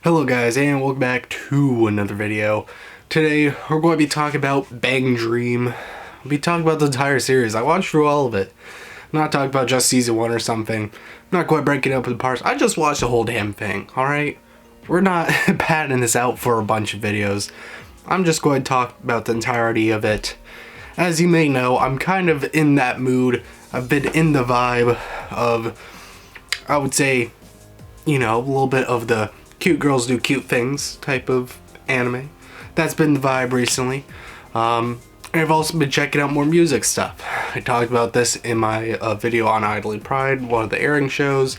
Hello guys, and welcome back to another video. Today we're going to be talking about BanG. We'll be talking about the entire series. I watched through all of it. I'm not talking about just season 1 or something. I'm not going to break it up into parts. I just watched the whole damn thing, alright? We're not padding this out for a bunch of videos. I'm just going to talk about the entirety of it. As you may know, I'm kind of in that mood. I've been in the vibe of, I would say, you know, a little bit of the cute girls do cute things type of anime. That's been the vibe recently. And I've also been checking out more music stuff. I talked about this in my video on Untitled Chapter, one of the airing shows,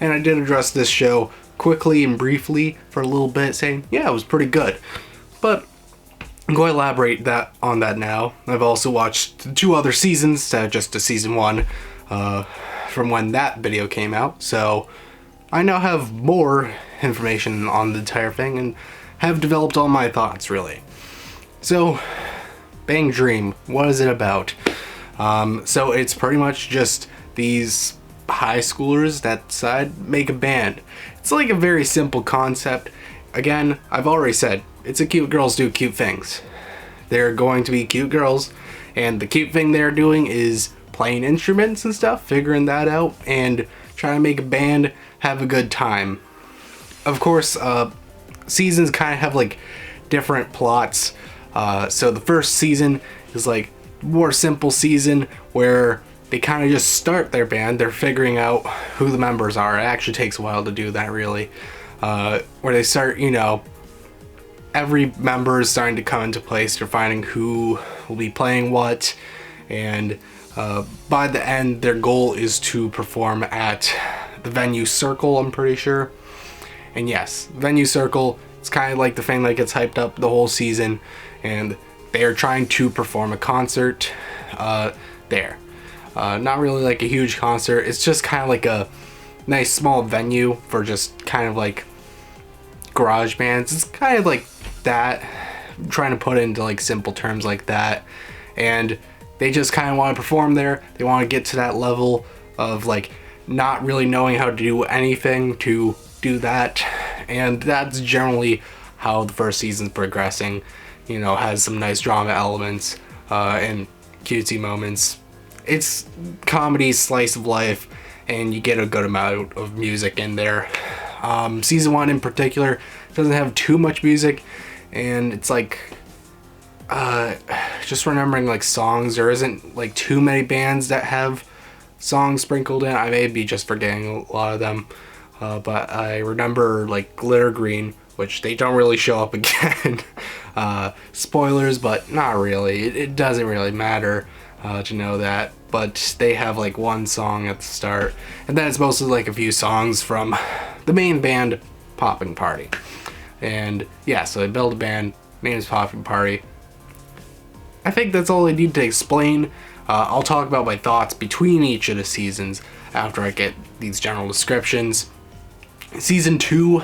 and I did address this show quickly and briefly for a little bit, saying, yeah, it was pretty good. But I'm going to elaborate on that now. I've also watched 2 other seasons instead of just the season 1 from when that video came out, so I now have more information on the entire thing and have developed all my thoughts, really. So, BanG, what is it about? So it's pretty much just these high schoolers that decide make a band. It's like a very simple concept. Again, I've already said, it's a cute girls do cute things. They're going to be cute girls, and the cute thing they're doing is playing instruments and stuff, figuring that out, and trying to make a band, have a good time. Of course, seasons kind of have like different plots. So the first season is like more simple season where they kind of just start their band. They're figuring out who the members are. It actually takes a while to do that, really. Where they start, you know, every member is starting to come into place. They're finding who will be playing what, and by the end, their goal is to perform at the venue Circle, I'm pretty sure. And yes, venue Circle, it's kind of like the thing that gets hyped up the whole season, and they are trying to perform a concert there. Not really like a huge concert, it's just kind of like a nice small venue for just kind of like garage bands. It's kind of like that, I'm trying to put it into like simple terms like that, and they just kind of want to perform there. They want to get to that level of like not really knowing how to do anything to do that, and that's generally how the first season's progressing. You know, has some nice drama elements and cutesy moments. It's comedy, slice of life, and you get a good amount of music in there. Season 1 in particular doesn't have too much music, and it's like just remembering like songs, there isn't like too many bands that have songs sprinkled in. I may be just forgetting a lot of them, but I remember like Glitter Green, which they don't really show up again. Spoilers, but not really. It doesn't really matter to know that, but they have like one song at the start, and then it's mostly like a few songs from the main band, Popping Party. And yeah, so they build a band, name is Popping Party. I think that's all I need to explain. I'll talk about my thoughts between each of the seasons after I get these general descriptions. Season 2,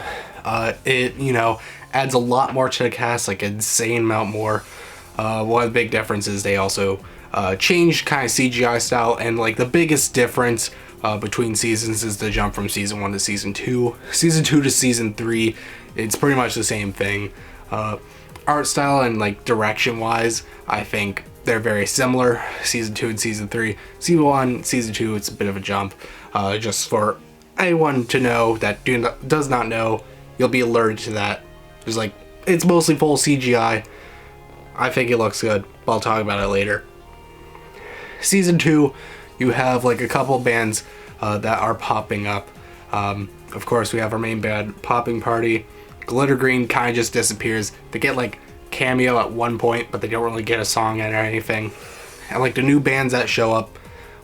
it, you know, adds a lot more to the cast, like an insane amount more. One of the big differences, they also changed kind of CGI style, and like the biggest difference between seasons is the jump from season 1 to season 2. Season 2 to season 3, it's pretty much the same thing. Art style and like direction wise, I think they're very similar, season 2 and season 3. Season 1, season 2, it's a bit of a jump. Just for anyone to know that does not know, you'll be alerted to that. There's like, it's mostly full CGI. I think it looks good, but I'll talk about it later. Season 2, you have like a couple bands that are popping up. Of course, we have our main band, Popping Party. Glitter Green kind of just disappears. They get like cameo at one point, but they don't really get a song in or anything. And like the new bands that show up,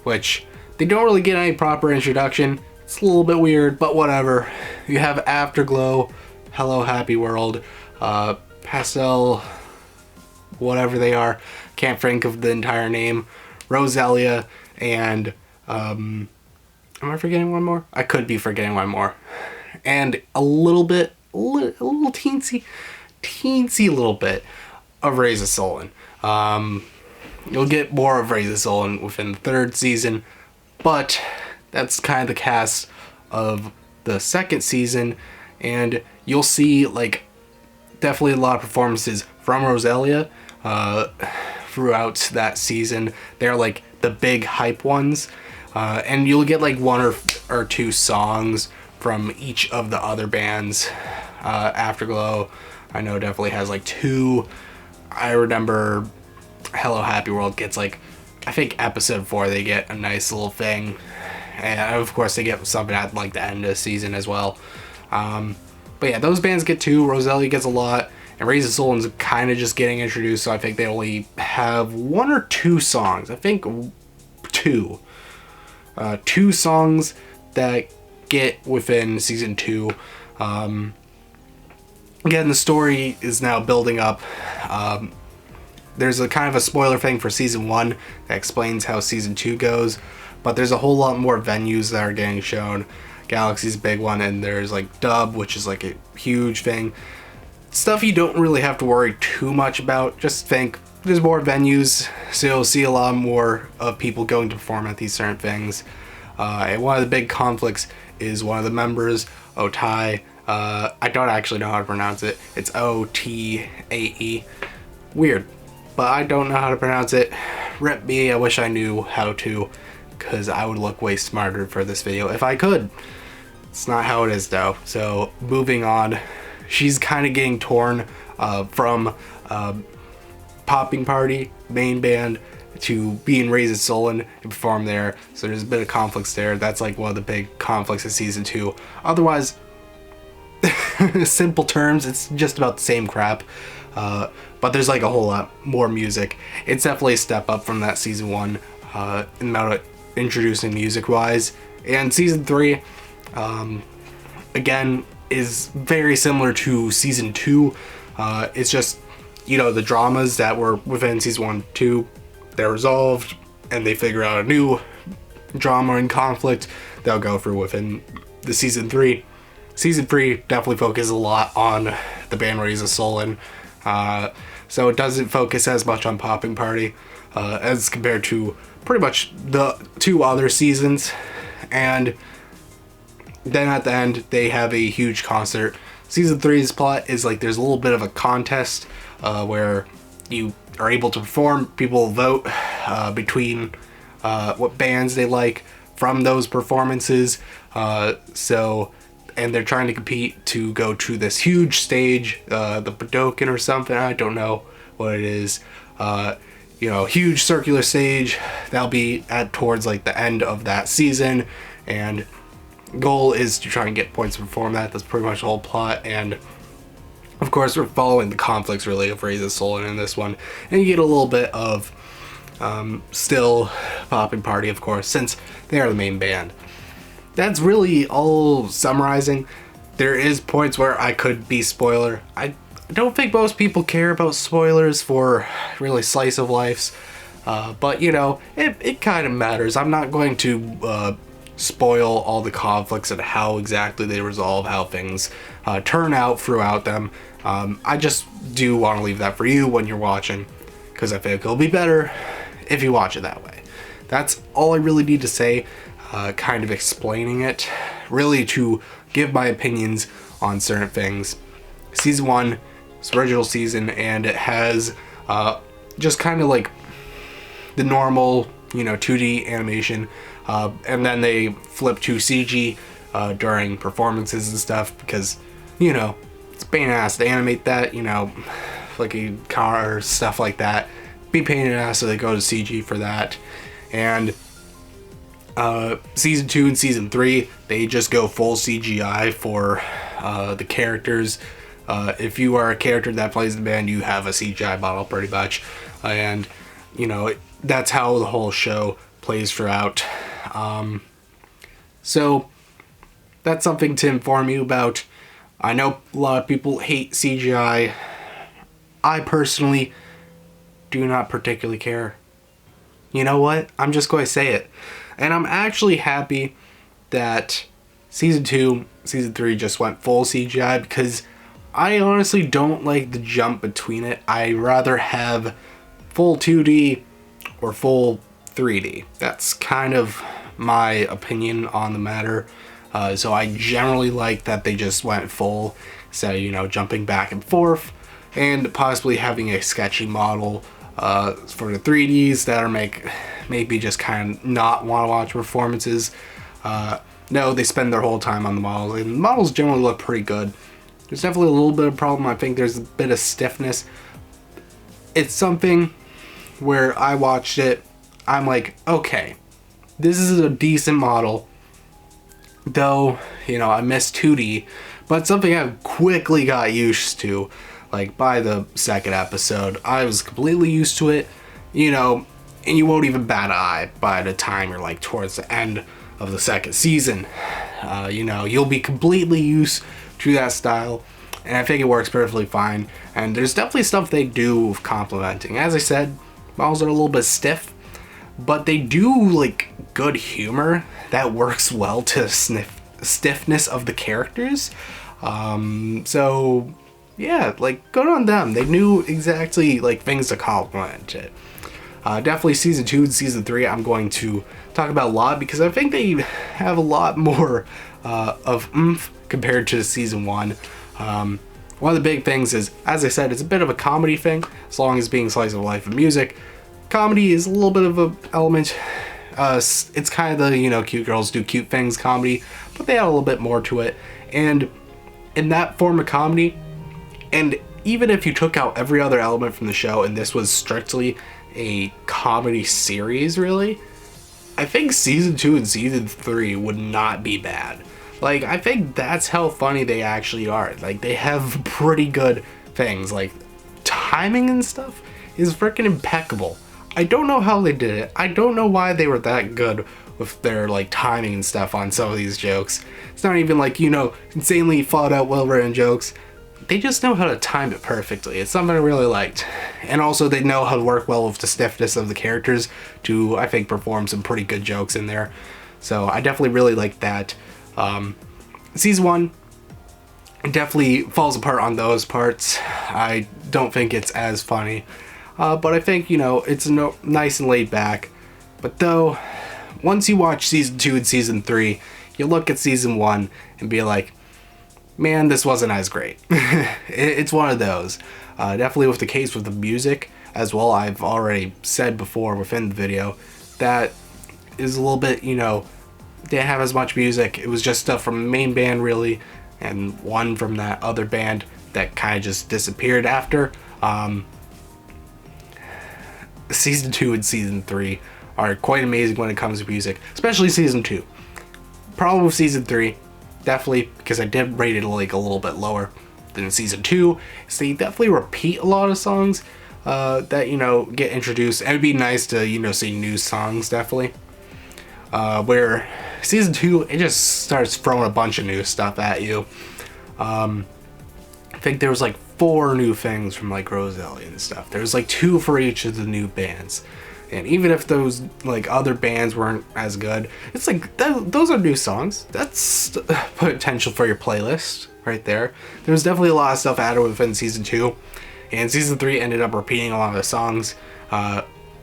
which they don't really get any proper introduction. It's a little bit weird, but whatever. You have Afterglow, Hello Happy World, Pastel, whatever they are, can't think of the entire name, Roselia, and am I forgetting one more? I could be forgetting one more. And a little teensy little bit of Razor Solon. You'll get more of Razor Solon within the 3rd season, but that's kind of the cast of the 2nd season, and you'll see like definitely a lot of performances from Rosalia throughout that season. They're like the big hype ones, and you'll get like one or two songs from each of the other bands. Afterglow, I know, definitely has like two. I remember Hello Happy World gets like, I think episode 4 they get a nice little thing, and of course they get something at like the end of the season as well. But yeah, those bands get 2. Rosalia gets a lot, and Raise the Soul is kind of just getting introduced, so I think they only have 1 or 2 songs. I think 2. 2 songs that get within season 2. Again, the story is now building up. There's a kind of a spoiler thing for season 1 that explains how season 2 goes, but there's a whole lot more venues that are getting shown. Galaxy's a big one, and there's like Dub, which is like a huge thing. Stuff you don't really have to worry too much about. Just think there's more venues, so you'll see a lot more of people going to perform at these certain things. And one of the big conflicts is one of the members, Otae. I don't actually know how to pronounce it. It's Otae. Weird, but I don't know how to pronounce it. Rip me, I wish I knew how to, because I would look way smarter for this video if I could. It's not how it is though. So moving on, she's kind of getting torn from Popping Party, main band, to being Raised in Solon and perform there. So there's a bit of conflicts there. That's like one of the big conflicts of season 2. Otherwise, simple terms, it's just about the same crap. But there's like a whole lot more music. It's definitely a step up from that season 1 in the amount of introducing music wise. And season 3, again, is very similar to season 2. It's just, you know, the dramas that were within season 1, 2, they're resolved, and they figure out a new drama and conflict they'll go through within the season 3. Season 3 definitely focuses a lot on the band Raise the Soul, so it doesn't focus as much on Popping Party as compared to pretty much the 2 other seasons. And then at the end they have a huge concert. Season 3's plot is like there's a little bit of a contest where you are able to perform. People vote between what bands they like from those performances. And they're trying to compete to go to this huge stage, the Budokan or something, I don't know what it is. You know, huge circular stage that'll be at towards like the end of that season, and goal is to try and get points to perform that. That's pretty much the whole plot, and of course we're following the conflicts really of Raise the Soul in this one, and you get a little bit of still Popping Party, of course, since they are the main band. That's really all summarizing. There is points where I could be spoiler. I don't think most people care about spoilers for really slice of lives, but you know, it kind of matters. I'm not going to spoil all the conflicts and how exactly they resolve, how things turn out throughout them. I just do want to leave that for you when you're watching, because I think it'll be better if you watch it that way. That's all I really need to say. Kind of explaining it, really to give my opinions on certain things. Season 1 is original season, and it has just kind of like the normal, you know, 2D animation, and then they flip to CG during performances and stuff, because, you know, it's a pain in the ass to animate that, you know, like a car or stuff like that. Be pain in the ass, so they go to CG for that. And season 2 and season 3, they just go full CGI for the characters. If you are a character that plays the band, you have a CGI model pretty much, and you know, that's how the whole show plays throughout. So that's something to inform you about. I know a lot of people hate CGI. I personally do not particularly care. You know what? I'm just going to say it. And I'm actually happy that season 2, season 3 just went full CGI, because I honestly don't like the jump between it. I rather have full 2D or full 3D. That's kind of my opinion on the matter. So I generally like that they just went full, so jumping back and forth, and possibly having a sketchy model for the 3Ds that are maybe just kind of not want to watch performances. No, they spend their whole time on the models, and the models generally look pretty good. There's definitely a little bit of problem. I think there's a bit of stiffness. It's something where I watched it, I'm like, okay, this is a decent model, though, I miss 2D, but something I quickly got used to. Like, by the second episode, I was completely used to it, and you won't even bat an eye by the time you're, like, towards the end of the second season. You'll be completely used to that style, and I think it works perfectly fine. And there's definitely stuff they do with complementing. As I said, models are a little bit stiff, but they do, like, good humor that works well to stiffness of the characters. So yeah, like, good on them. They knew exactly, like, things to complement it. Definitely season 2 and season 3 I'm going to talk about a lot, because I think they have a lot more of oomph compared to season 1. One of the big things is, as I said, it's a bit of a comedy thing, as long as being slice of life and music. Comedy is a little bit of an element. It's kind of the, cute girls do cute things comedy, but they add a little bit more to it. And in that form of comedy, and even if you took out every other element from the show and this was strictly a comedy series, really, I think season 2 and season 3 would not be bad. Like, I think that's how funny they actually are. Like, they have pretty good things. Like, timing and stuff is freaking impeccable. I don't know how they did it. I don't know why they were that good with their, like, timing and stuff on some of these jokes. It's not even like, insanely thought out, well-written jokes. They just know how to time it perfectly. It's something I really liked. And also they know how to work well with the stiffness of the characters to, I think, perform some pretty good jokes in there. So I definitely really like that. Season 1 definitely falls apart on those parts. I don't think it's as funny. But I think, it's nice and laid back. But though, once you watch season 2 and season 3, you look at season 1 and be like, man, this wasn't as great. It's one of those. Definitely with the case with the music as well. I've already said before within the video that is a little bit, didn't have as much music. It was just stuff from the main band, really, and one from that other band that kind of just disappeared after. Season 2 and season 3 are quite amazing when it comes to music, especially season 2. Problem with season 3, definitely, because I did rate it like a little bit lower than season 2, is they definitely repeat a lot of songs that, get introduced. And it'd be nice to, see new songs, definitely. Where season 2, it just starts throwing a bunch of new stuff at you. I think there was like 4 new things from like Rosalia and stuff. There's like 2 for each of the new bands. And even if those like other bands weren't as good, it's like those are new songs. That's potential for your playlist right there. There's definitely a lot of stuff added within season 2, and season 3 ended up repeating a lot of the songs.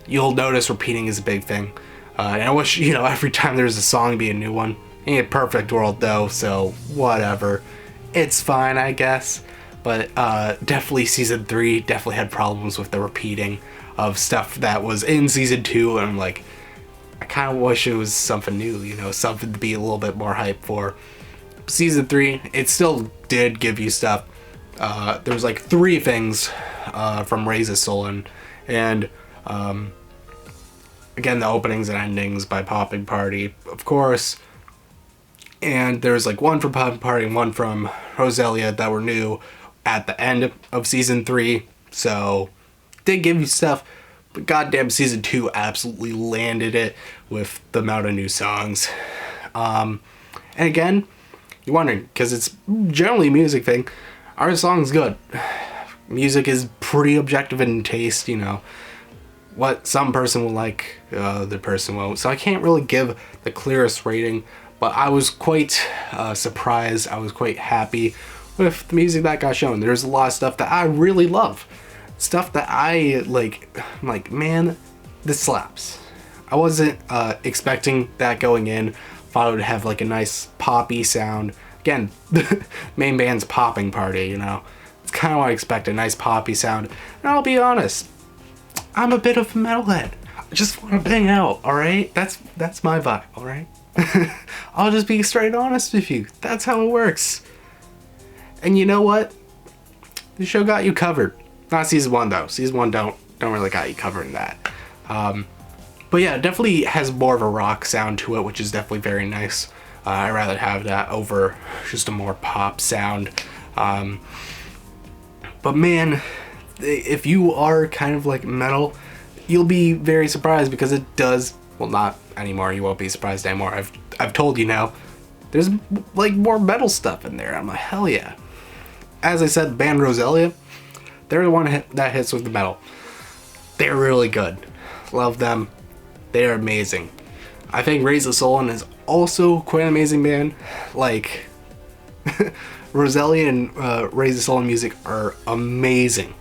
You'll notice repeating is a big thing. And I wish, every time there's a song be a new one. Ain't a perfect world though, so whatever. It's fine, I guess. But definitely season 3 definitely had problems with the repeating of stuff that was in season 2, and I'm like, I kind of wish it was something new, something to be a little bit more hype for. Season 3, it still did give you stuff. There was like 3 things from Raise a Soul, and again, the openings and endings by Popping Party, of course. And there's like 1 from Popping Party and 1 from Rosalia that were new at the end of season 3. So did give you stuff, but goddamn season 2 absolutely landed it with the amount of new songs. And again, you're wondering, because it's generally a music thing, are the songs good? Music is pretty objective in taste, what some person will like, the other person won't. So I can't really give the clearest rating, but I was quite surprised. I was quite happy with the music that got shown. There's a lot of stuff that I really love. Stuff that I like, I'm like, man, this slaps. I wasn't expecting that going in. Thought it would have like a nice poppy sound. Again, the main band's popping party, you know. It's kind of what I expect, a nice poppy sound. And I'll be honest, I'm a bit of a metalhead. I just want to bang out, alright? That's my vibe, alright? I'll just be straight honest with you. That's how it works. And you know what? The show got you covered. Not season 1 though. Season 1 don't really got you covered in that. But yeah, it definitely has more of a rock sound to it, which is definitely very nice. I'd rather have that over just a more pop sound. But man, if you are kind of like metal, you'll be very surprised because it does, well, not anymore, you won't be surprised anymore. I've told you now, there's like more metal stuff in there. I'm like, hell yeah. As I said, the band Rosalia, they're the one that hits with the metal. They're really good. Love them. They're amazing. I think Raise the Soul is also quite an amazing band. Like, Rosalia and Raise the Soul music are amazing.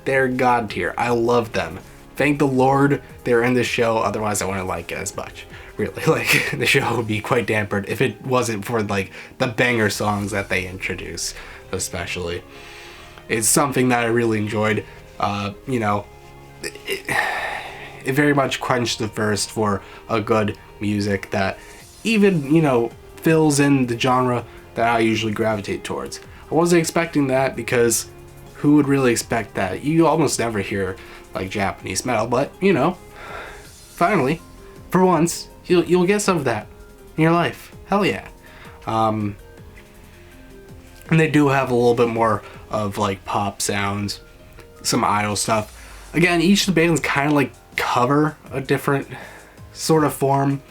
They're god tier. I love them. Thank the Lord they're in this show, otherwise I wouldn't like it as much. Really, like, the show would be quite dampened if it wasn't for, like, the banger songs that they introduce, especially. It's something that I really enjoyed. You know, it very much quenched the thirst for a good music that even, you know, fills in the genre that I usually gravitate towards. I wasn't expecting that because who would really expect that? You almost never hear like Japanese metal, but you know, finally, for once, you'll get some of that in your life. Hell yeah. And they do have a little bit more of like pop sounds, some idol stuff. Again, each of the bands kind of like cover a different sort of form.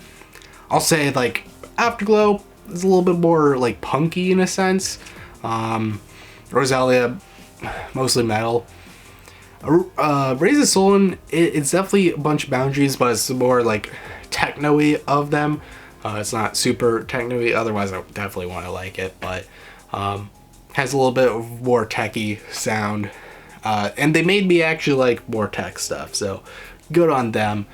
I'll say like Afterglow is a little bit more like punky in a sense. Rosalia, mostly metal. Raise the Soul, it's definitely a bunch of boundaries, but it's more like techno-y of them. It's not super techno-y, otherwise I definitely want to like it, but has a little bit of more techy sound. And they made me actually like more tech stuff, so good on them.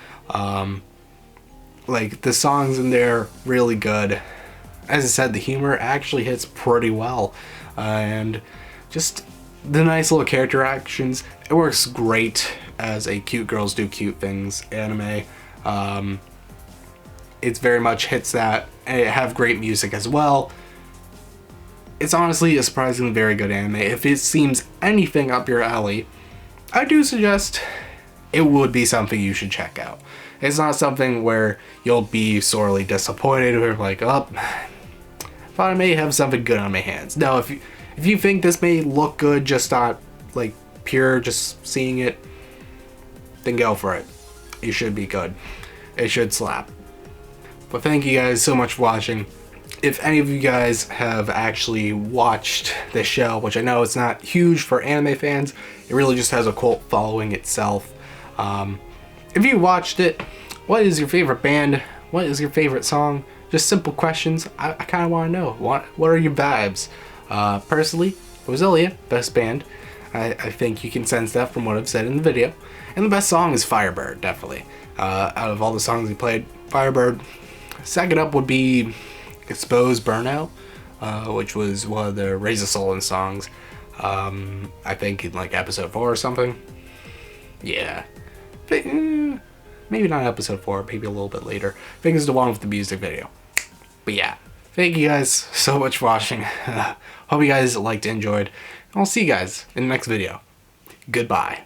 Like the songs in there, really good. As I said, the humor actually hits pretty well. And just the nice little character actions. It works great as a cute girls do cute things anime. It's very much hits that, and it have great music as well. It's honestly a surprisingly very good anime. If it seems anything up your alley, I do suggest it would be something you should check out. It's not something where you'll be sorely disappointed or like, oh, thought I may have something good on my hands. No, if you think this may look good, just not like pure, just seeing it, then go for it. You should be good. It should slap. But thank you guys so much for watching. If any of you guys have actually watched this show, which I know it's not huge for anime fans, it really just has a cult following itself. If you watched it, what is your favorite band? What is your favorite song? Just simple questions. I kind of want to know. What are your vibes? Personally, Rosalia, best band. I think you can sense that from what I've said in the video. And the best song is Firebird, definitely. Out of all the songs we played, Firebird. Second up would be Exposed Burnout, which was one of the Raise the Soul songs. I think in like episode 4 or something. Yeah. Maybe not episode 4, maybe a little bit later. I think it's the one with the music video. But yeah, thank you guys so much for watching. Hope you guys liked and enjoyed. And I'll see you guys in the next video. Goodbye.